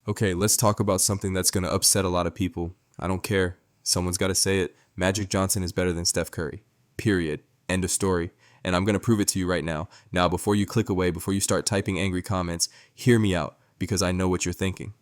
Okay, let's talk about something that's going to upset a lot of people. I don't care. Someone's got to say it. Magic Johnson is better than Steph Curry. Period. End of story. And I'm going to prove it to you right now. Now, before you click away, before you start typing angry comments, hear me out because I know what you're thinking.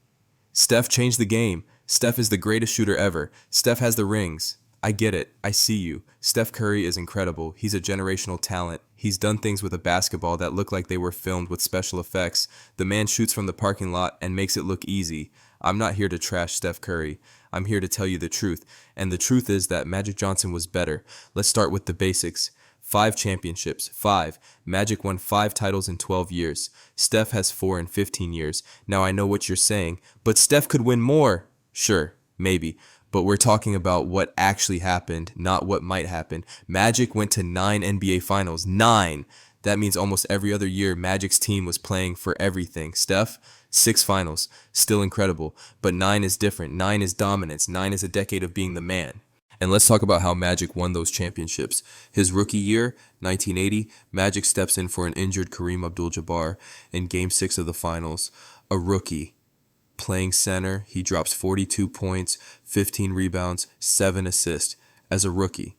Steph changed the game. Steph is the greatest shooter ever. Steph has the rings. I get it. I see you. Steph Curry is incredible. He's a generational talent. He's done things with a basketball that look like they were filmed with special effects. The man shoots from the parking lot and makes it look easy. I'm not here to trash Steph Curry. I'm here to tell you the truth. And the truth is that Magic Johnson was better. Let's start with the basics. 5 championships. 5. Magic won 5 titles in 12 years. Steph has 4 in 15 years. Now I know what you're saying, but Steph could win more. Sure, maybe. But we're talking about what actually happened, not what might happen. Magic went to 9 NBA Finals. 9! That means almost every other year Magic's team was playing for everything. Steph, 6 finals. Still incredible. But 9 is different. 9 is dominance. 9 is a decade of being the man. And let's talk about how Magic won those championships. His rookie year, 1980, Magic steps in for an injured Kareem Abdul-Jabbar in Game 6 of the finals. A rookie. Playing center, he drops 42 points, 15 rebounds, 7 assists as a rookie,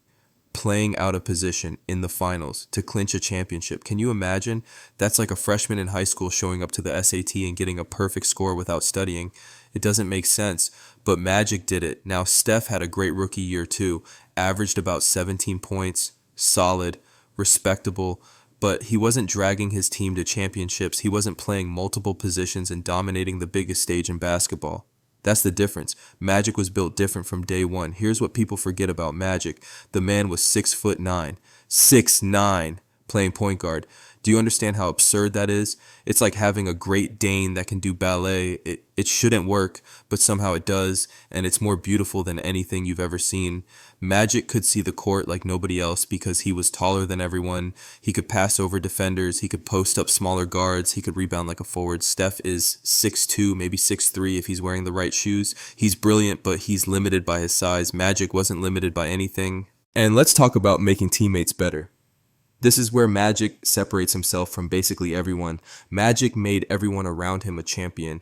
playing out of position in the finals to clinch a championship. Can you imagine? That's like a freshman in high school showing up to the SAT and getting a perfect score without studying. It doesn't make sense, but Magic did it. Now, Steph had a great rookie year too, averaged about 17 points, solid, respectable, but he wasn't dragging his team to championships. He wasn't playing multiple positions and dominating the biggest stage in basketball. That's the difference. Magic was built different from day one. Here's what people forget about Magic. The man was 6'9", 6'9", playing point guard. Do you understand how absurd that is? It's like having a Great Dane that can do ballet. It shouldn't work, but somehow it does, and it's more beautiful than anything you've ever seen. Magic could see the court like nobody else because he was taller than everyone. He could pass over defenders. He could post up smaller guards. He could rebound like a forward. Steph is 6'2", maybe 6'3" if he's wearing the right shoes. He's brilliant, but he's limited by his size. Magic wasn't limited by anything. And let's talk about making teammates better. This is where Magic separates himself from basically everyone. Magic made everyone around him a champion.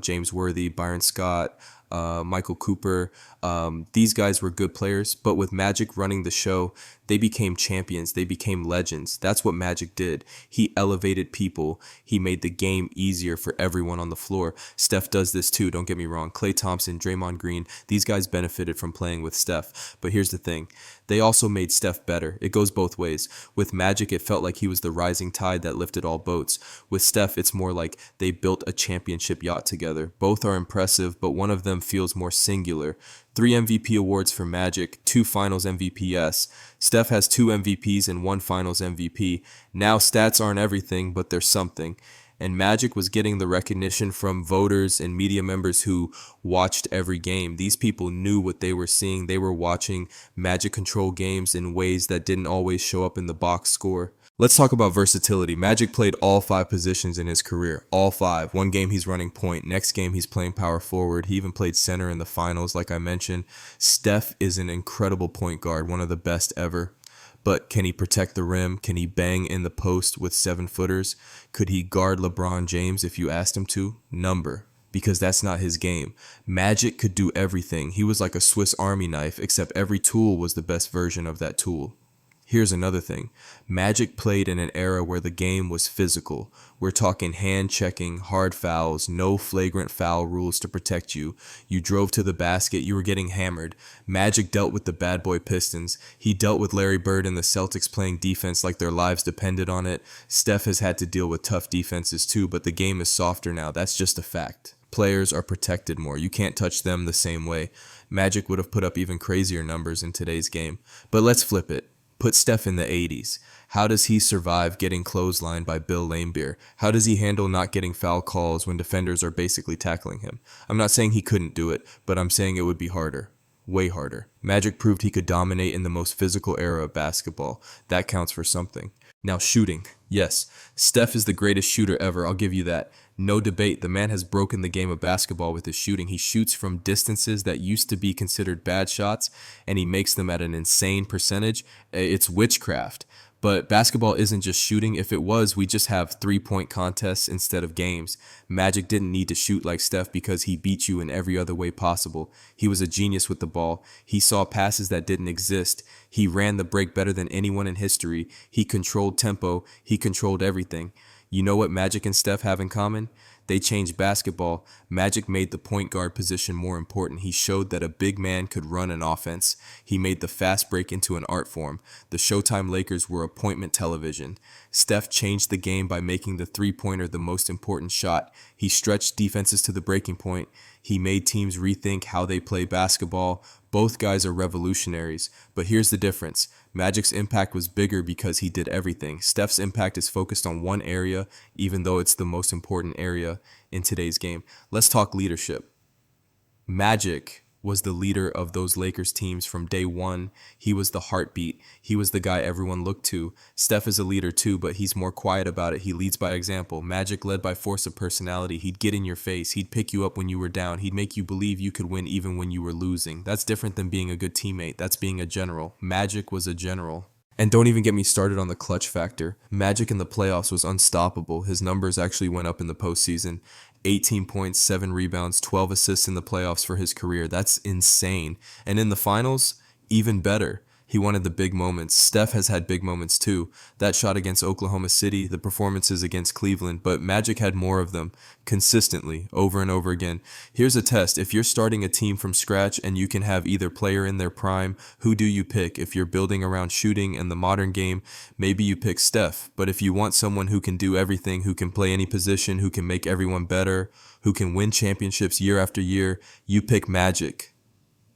James Worthy, Byron Scott, Michael Cooper. These guys were good players, but with Magic running the show, they became champions. They became legends. That's what Magic did. He elevated people. He made the game easier for everyone on the floor. Steph does this too, don't get me wrong. Klay Thompson, Draymond Green, these guys benefited from playing with Steph. But here's the thing. They also made Steph better. It goes both ways. With Magic, it felt like he was the rising tide that lifted all boats. With Steph, it's more like they built a championship yacht together. Both are impressive, but one of them feels more singular. 3 MVP awards for Magic, 2 Finals MVPs. Steph has 2 MVPs and 1 Finals MVP. Now stats aren't everything, but they're something. And Magic was getting the recognition from voters and media members who watched every game. These people knew what they were seeing. They were watching Magic control games in ways that didn't always show up in the box score. Let's talk about versatility. Magic played all 5 positions in his career. All 5. One game he's running point. Next game he's playing power forward. He even played center in the finals, like I mentioned. Steph is an incredible point guard, one of the best ever. But can he protect the rim? Can he bang in the post with 7-footers? Could he guard LeBron James if you asked him to? Number. Because that's not his game. Magic could do everything. He was like a Swiss Army knife, except every tool was the best version of that tool. Here's another thing. Magic played in an era where the game was physical. We're talking hand checking, hard fouls, no flagrant foul rules to protect you. You drove to the basket, you were getting hammered. Magic dealt with the bad boy Pistons. He dealt with Larry Bird and the Celtics playing defense like their lives depended on it. Steph has had to deal with tough defenses too, but the game is softer now. That's just a fact. Players are protected more. You can't touch them the same way. Magic would have put up even crazier numbers in today's game. But let's flip it. Put Steph in the 80s. How does he survive getting clotheslined by Bill Laimbeer? How does he handle not getting foul calls when defenders are basically tackling him? I'm not saying he couldn't do it, but I'm saying it would be harder. Way harder. Magic proved he could dominate in the most physical era of basketball. That counts for something. Now shooting. Yes, Steph is the greatest shooter ever, I'll give you that. No debate, the man has broken the game of basketball with his shooting. He shoots from distances that used to be considered bad shots, and he makes them at an insane percentage. It's witchcraft. But basketball isn't just shooting. If it was, we just have 3-point contests instead of games. Magic didn't need to shoot like Steph because he beat you in every other way possible. He was a genius with the ball. He saw passes that didn't exist. He ran the break better than anyone in history. He controlled tempo. He controlled everything. You know what Magic and Steph have in common? They changed basketball. Magic made the point guard position more important. He showed that a big man could run an offense. He made the fast break into an art form. The Showtime Lakers were appointment television. Steph changed the game by making the three-pointer the most important shot. He stretched defenses to the breaking point. He made teams rethink how they play basketball. Both guys are revolutionaries, but here's the difference. Magic's impact was bigger because he did everything. Steph's impact is focused on one area, even though it's the most important area in today's game. Let's talk leadership. Magic was the leader of those Lakers teams from day one. He was the heartbeat. He was the guy everyone looked to. Steph is a leader too, but he's more quiet about it. He leads by example. Magic led by force of personality. He'd get in your face. He'd pick you up when you were down. He'd make you believe you could win even when you were losing. That's different than being a good teammate. That's being a general. Magic was a general. And don't even get me started on the clutch factor. Magic in the playoffs was unstoppable. His numbers actually went up in the postseason. 18 points, 7 rebounds, 12 assists in the playoffs for his career. That's insane. And in the finals, even better. He wanted the big moments. Steph has had big moments too. That shot against Oklahoma City, the performances against Cleveland, but Magic had more of them consistently over and over again. Here's a test. If you're starting a team from scratch and you can have either player in their prime, who do you pick? If you're building around shooting and the modern game, maybe you pick Steph. But if you want someone who can do everything, who can play any position, who can make everyone better, who can win championships year after year, you pick Magic.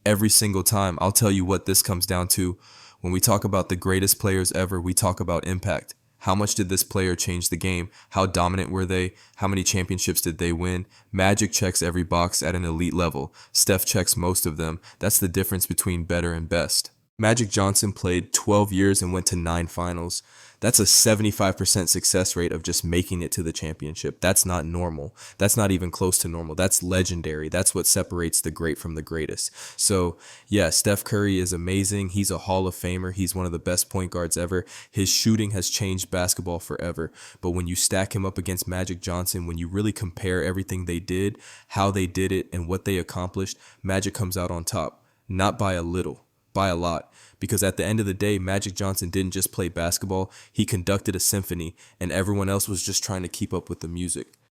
Every single time. I'll tell you what this comes down to. When we talk about the greatest players ever, we talk about impact. How much did this player change the game? How dominant were they? How many championships did they win? Magic checks every box at an elite level. Steph checks most of them. That's the difference between better and best. Magic Johnson played 12 years and went to 9 finals. That's a 75% success rate of just making it to the championship. That's not normal. That's not even close to normal. That's legendary. That's what separates the great from the greatest. So, yeah, Steph Curry is amazing. He's a Hall of Famer. He's one of the best point guards ever. His shooting has changed basketball forever. But when you stack him up against Magic Johnson, when you really compare everything they did, how they did it, and what they accomplished, Magic comes out on top. Not by a little, by a lot. Because at the end of the day, Magic Johnson didn't just play basketball, he conducted a symphony, and everyone else was just trying to keep up with the music.